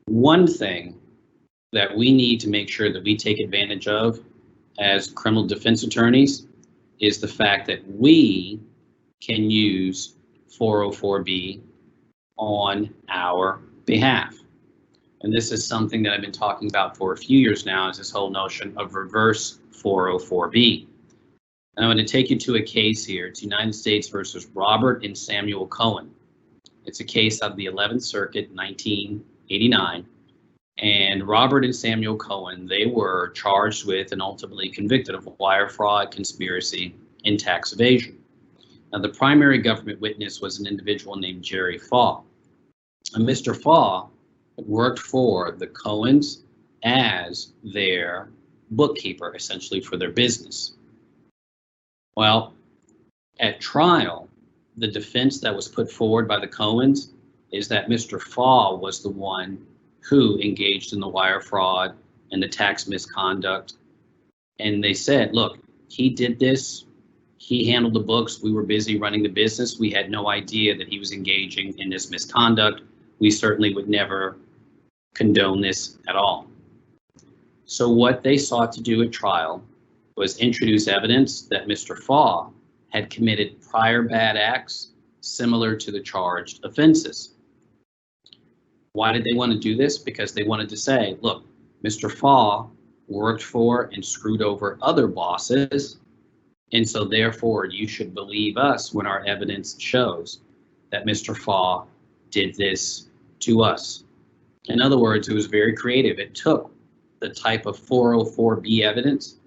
One thing that we need to make sure that we take advantage of as criminal defense attorneys is the fact that we can use 404B on our behalf. And this is something that I've been talking about for a few years now, is this whole notion of reverse 404B. And I'm going to take you to a case here. It's United States versus Robert and Samuel Cohen. It's a case out of the 11th Circuit, 1989. And Robert and Samuel Cohen, they were charged with and ultimately convicted of wire fraud, conspiracy, and tax evasion. Now, the primary government witness was an individual named Jerry Faw. And Mr. Faw worked for the Cohens as their bookkeeper, essentially, for their business. Well, at trial, the defense that was put forward by the Cohens is that Mr. Faw was the one who engaged in the wire fraud and the tax misconduct. And they said, look, he did this. He handled the books. We were busy running the business. We had no idea that he was engaging in this misconduct. We certainly would never condone this at all. So what they sought to do at trial was introduce evidence that Mr. Faw had committed prior bad acts similar to the charged offenses. Why did they want to do this? Because they wanted to say, look, Mr. Faw worked for and screwed over other bosses, and so therefore you should believe us when our evidence shows that Mr. Faw did this to us. In other words, it was very creative. It took the type of 404B evidence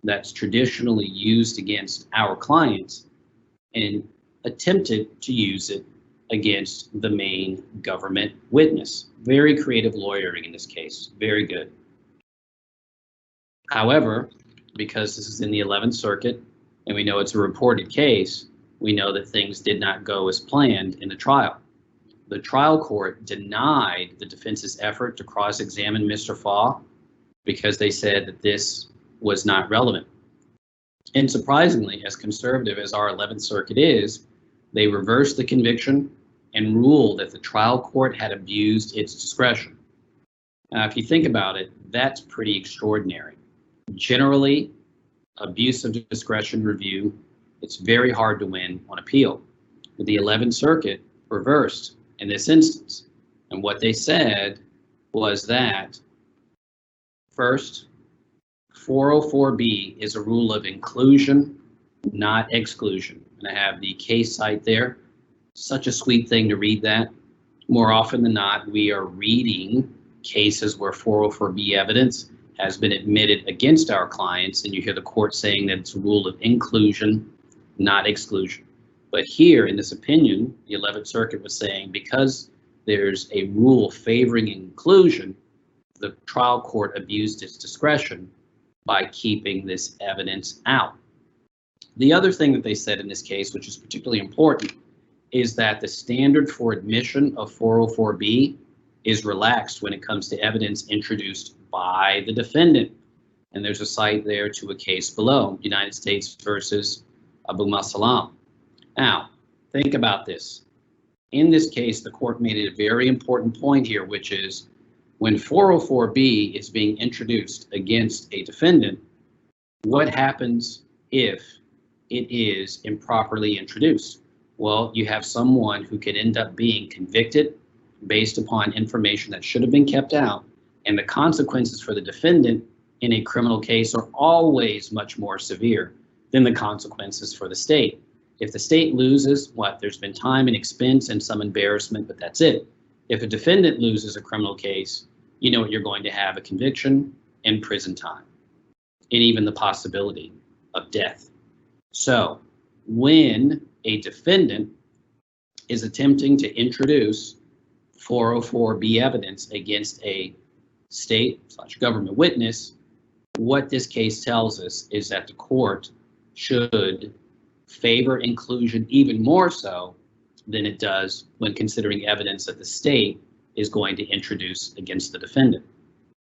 that's traditionally used against our clients and attempted to use it against the main government witness. Very creative lawyering in this case. Very good. However, because this is in the 11th Circuit and we know it's a reported case, we know that things did not go as planned in the trial. The trial court denied the defense's effort to cross-examine Mr. Faw because they said that this was not relevant. And surprisingly, as conservative as our 11th Circuit is, they reversed the conviction and ruled that the trial court had abused its discretion. Now, if you think about it, that's pretty extraordinary. Generally, abuse of discretion review, it's very hard to win on appeal. But the 11th Circuit reversed in this instance. And what they said was that, first, 404B is a rule of inclusion, not exclusion. And I have the case site there. Such a sweet thing to read that. More often than not, we are reading cases where 404B evidence has been admitted against our clients, and you hear the court saying that it's a rule of inclusion, not exclusion. But here in this opinion, the 11th Circuit was saying because there's a rule favoring inclusion, the trial court abused its discretion by keeping this evidence out. The other thing that they said in this case, which is particularly important, is that the standard for admission of 404B is relaxed when it comes to evidence introduced by the defendant. And there's a cite there to a case below, United States versus Abu Masalam. Now, think about this. In this case, the court made a very important point here, which is when 404B is being introduced against a defendant, what happens if it is improperly introduced? Well, you have someone who could end up being convicted based upon information that should have been kept out, and the consequences for the defendant in a criminal case are always much more severe than the consequences for the state. If the state loses, there's been time and expense and some embarrassment, but that's it. If a defendant loses a criminal case, you know what you're going to have: a conviction and prison time, and even the possibility of death. So when a defendant is attempting to introduce 404B evidence against a state/government witness, what this case tells us is that the court should favor inclusion even more so than it does when considering evidence that the state is going to introduce against the defendant.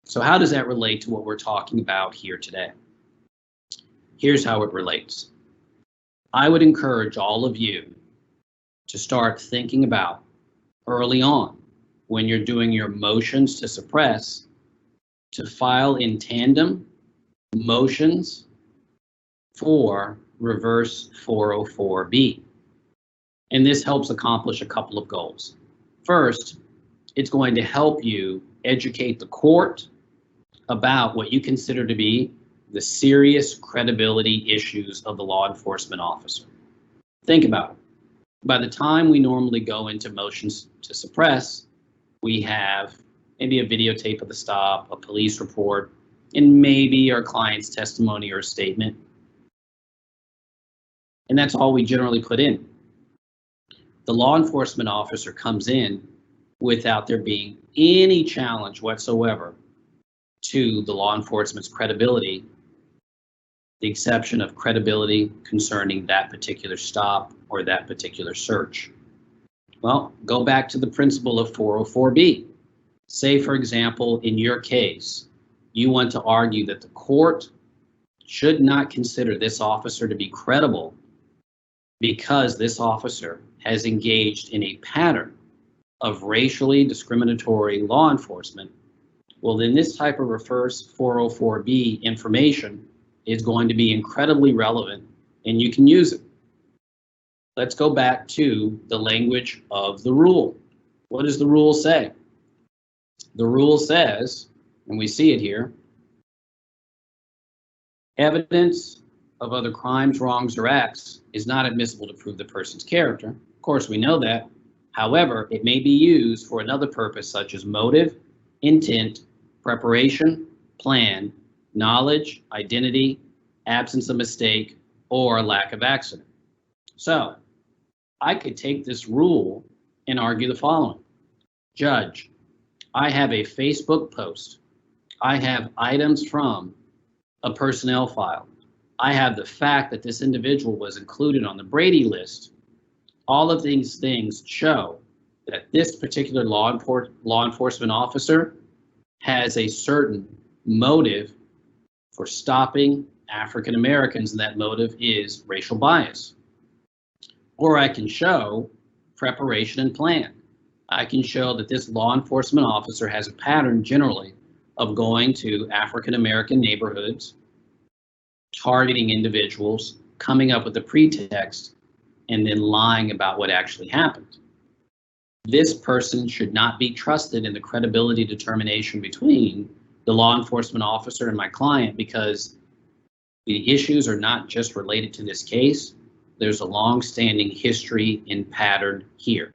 So how does that relate to what we're talking about here today? Here's how it relates. I would encourage all of you to start thinking about early on when you're doing your motions to suppress to file in tandem motions for reverse 404B. And this helps accomplish a couple of goals. First, it's going to help you educate the court about what you consider to be the serious credibility issues of the law enforcement officer. Think about it. By the time we normally go into motions to suppress, we have maybe a videotape of the stop, a police report, and maybe our client's testimony or statement. And that's all we generally put in. The law enforcement officer comes in without there being any challenge whatsoever to the law enforcement's credibility, the exception of credibility concerning that particular stop or that particular search. Well, go back to the principle of 404B. Say, for example, in your case, you want to argue that the court should not consider this officer to be credible because this officer has engaged in a pattern of racially discriminatory law enforcement. Well, then this type of reverse 404B information is going to be incredibly relevant and you can use it. Let's go back to the language of the rule. What does the rule say? The rule says, and we see it here, evidence of other crimes, wrongs, or acts is not admissible to prove the person's character. Of course, we know that. However, it may be used for another purpose such as motive, intent, preparation, plan, knowledge, identity, absence of mistake, or lack of accident. So, I could take this rule and argue the following. Judge, I have a Facebook post. I have items from a personnel file. I have the fact that this individual was included on the Brady list. All of these things show that this particular law enforcement officer has a certain motive for stopping African Americans, and that motive is racial bias. Or I can show preparation and plan. I can show that this law enforcement officer has a pattern generally of going to African American neighborhoods, targeting individuals, coming up with a pretext, and then lying about what actually happened. This person should not be trusted in the credibility determination between the law enforcement officer and my client because the issues are not just related to this case. There's a long-standing history and pattern here.